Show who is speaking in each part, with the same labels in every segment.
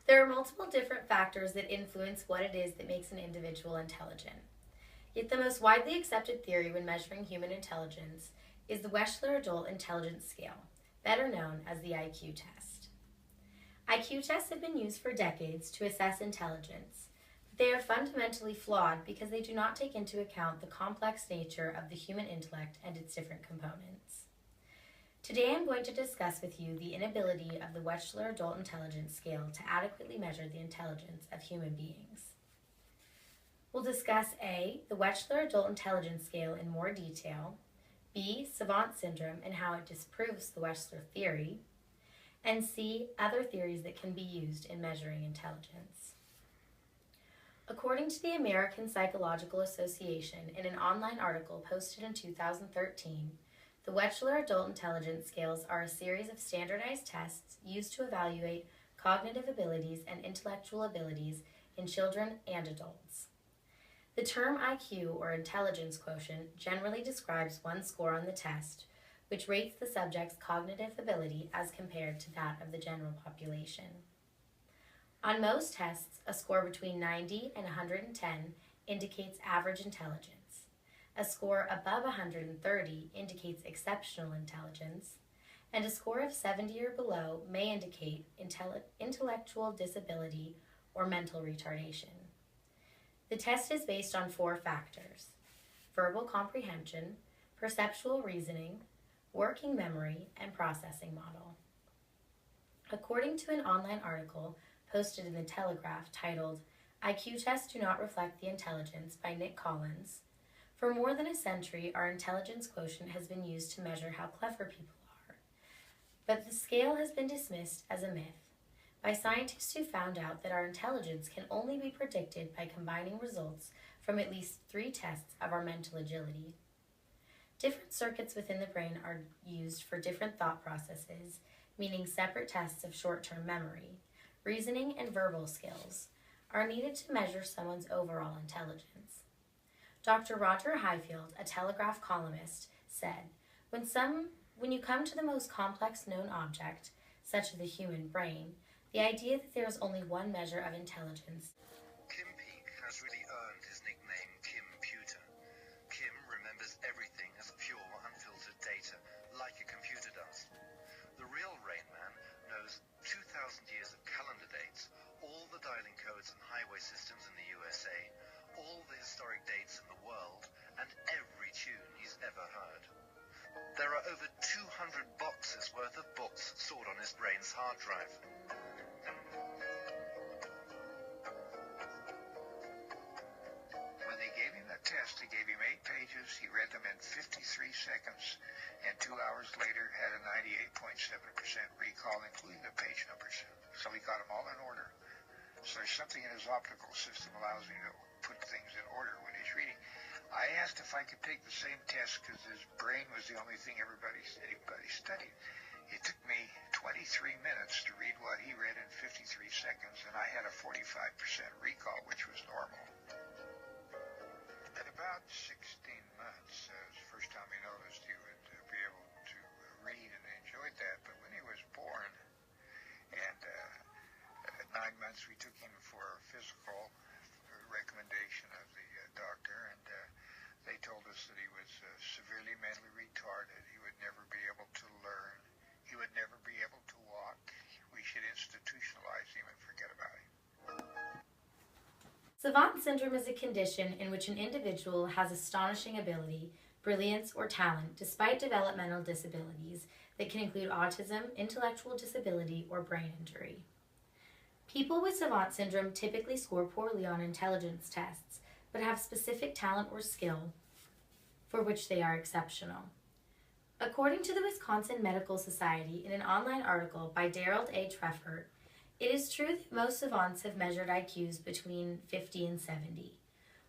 Speaker 1: There are multiple different factors that influence what it is that makes an individual intelligent. Yet the most widely accepted theory when measuring human intelligence is the Wechsler Adult Intelligence Scale, better known as the IQ test. IQ tests have been used for decades to assess intelligence, but they are fundamentally flawed because they do not take into account the complex nature of the human intellect and its different components. Today I'm going to discuss with you the inability of the Wechsler Adult Intelligence Scale to adequately measure the intelligence of human beings. We'll discuss A, the Wechsler Adult Intelligence Scale in more detail, B, savant syndrome and how it disproves the Wechsler theory, and C, other theories that can be used in measuring intelligence. According to the American Psychological Association in an online article posted in 2013, the Wechsler Adult Intelligence Scales are a series of standardized tests used to evaluate cognitive abilities and intellectual abilities in children and adults. The term IQ, or intelligence quotient, generally describes one's score on the test, which rates the subject's cognitive ability as compared to that of the general population. On most tests, a score between 90 and 110 indicates average intelligence. A score above 130 indicates exceptional intelligence, and a score of 70 or below may indicate intellectual disability or mental retardation. The test is based on 4 factors: verbal comprehension, perceptual reasoning, working memory, and processing model. According to an online article posted in the Telegraph titled, "IQ Tests Do Not Reflect the Intelligence" by Nick Collins, for more than a century our intelligence quotient has been used to measure how clever people are. But the scale has been dismissed as a myth by scientists who found out that our intelligence can only be predicted by combining results from at least 3 tests of our mental agility. Different circuits within the brain are used for different thought processes, meaning separate tests of short-term memory, reasoning, and verbal skills are needed to measure someone's overall intelligence. Dr. Roger Highfield, a Telegraph columnist, said, when you come to the most complex known object, such as the human brain, the idea that there is only one measure of intelligence.
Speaker 2: Kim Peek has really earned his nickname Kimputer. Kim remembers everything as pure, unfiltered data, like a computer does. The real Rain Man knows 2,000 years of calendar dates, all the dialing codes and highway systems in the USA, all the historic dates in the world, and every tune he's ever heard. There are over 200 boxes worth of books stored on his brain's hard drive.
Speaker 3: When they gave him the test, they gave him 8 pages. He read them in 53 seconds, and 2 hours later had a 98.7% recall, including the page numbers. So he got them all in order. So there's something in his optical system allows him to put things in order when he's reading. I asked if I could take the same test because his brain was the only thing anybody studied. It took me 23 minutes to read what he read in 53 seconds, and I had a 45% recall, which was normal. At about 16 months, was the first time he noticed he would be able to read, and enjoyed that. But when he was born, and at 9 months we took him for a physical recommendation of the doctor, and they told us that he was severely mentally retarded. He would never be able to learn. He would never be able to walk. We should institutionalize him and forget about him.
Speaker 1: Savant syndrome is a condition in which an individual has astonishing ability, brilliance, or talent despite developmental disabilities that can include autism, intellectual disability, or brain injury. People with savant syndrome typically score poorly on intelligence tests, but have specific talent or skill for which they are exceptional. According to the Wisconsin Medical Society in an online article by Daryl A. Treffert, it is true that most savants have measured IQs between 50 and 70.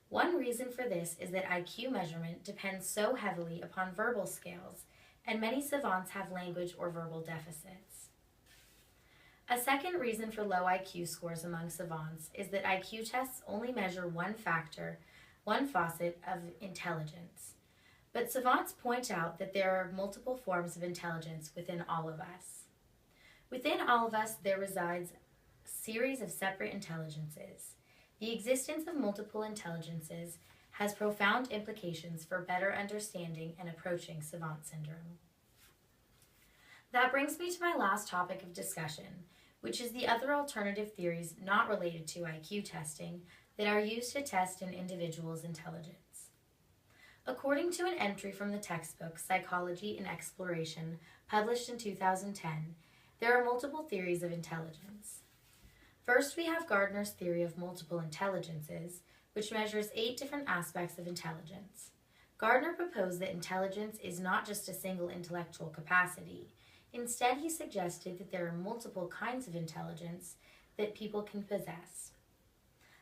Speaker 1: One reason for this is that IQ measurement depends so heavily upon verbal skills, and many savants have language or verbal deficits. A second reason for low IQ scores among savants is that IQ tests only measure one facet of intelligence. But savants point out that there are multiple forms of intelligence within all of us. Within all of us, there resides series of separate intelligences. The existence of multiple intelligences has profound implications for better understanding and approaching savant syndrome. That brings me to my last topic of discussion, which is the other alternative theories not related to IQ testing that are used to test an individual's intelligence. According to an entry from the textbook Psychology and Exploration, published in 2010, there are multiple theories of intelligence. First, we have Gardner's theory of multiple intelligences, which measures 8 different aspects of intelligence. Gardner proposed that intelligence is not just a single intellectual capacity. Instead, he suggested that there are multiple kinds of intelligence that people can possess.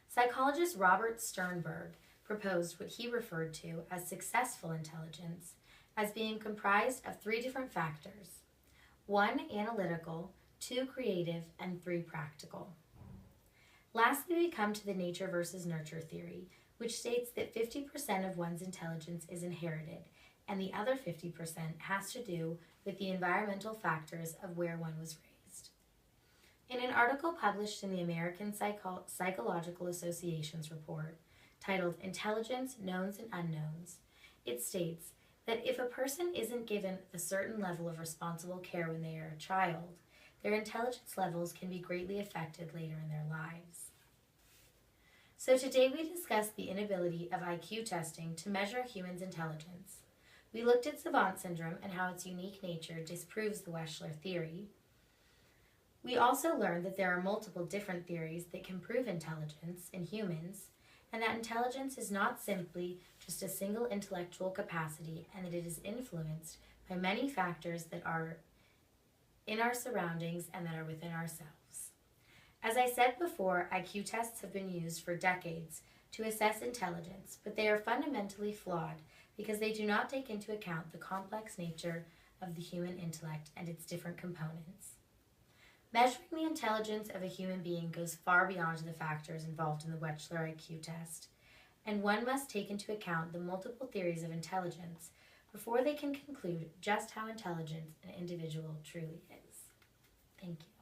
Speaker 1: Psychologist Robert Sternberg proposed what he referred to as successful intelligence as being comprised of 3 different factors: 1 analytical, 2 creative, and 3 practical. Lastly, we come to the nature versus nurture theory, which states that 50% of one's intelligence is inherited, and the other 50% has to do with the environmental factors of where one was raised. In an article published in the American Psychological Association's report, titled Intelligence, Knowns and Unknowns, it states that if a person isn't given a certain level of responsible care when they are a child, their intelligence levels can be greatly affected later in their lives. So today we discussed the inability of IQ testing to measure a human's intelligence. We looked at savant syndrome and how its unique nature disproves the Wechsler theory. We also learned that there are multiple different theories that can prove intelligence in humans, and that intelligence is not simply just a single intellectual capacity, and that it is influenced by many factors that are in our surroundings and that are within ourselves. As I said before, IQ tests have been used for decades to assess intelligence, but they are fundamentally flawed because they do not take into account the complex nature of the human intellect and its different components. Measuring the intelligence of a human being goes far beyond the factors involved in the Wechsler IQ test, and one must take into account the multiple theories of intelligence before they can conclude just how intelligent an individual truly is. Thank you.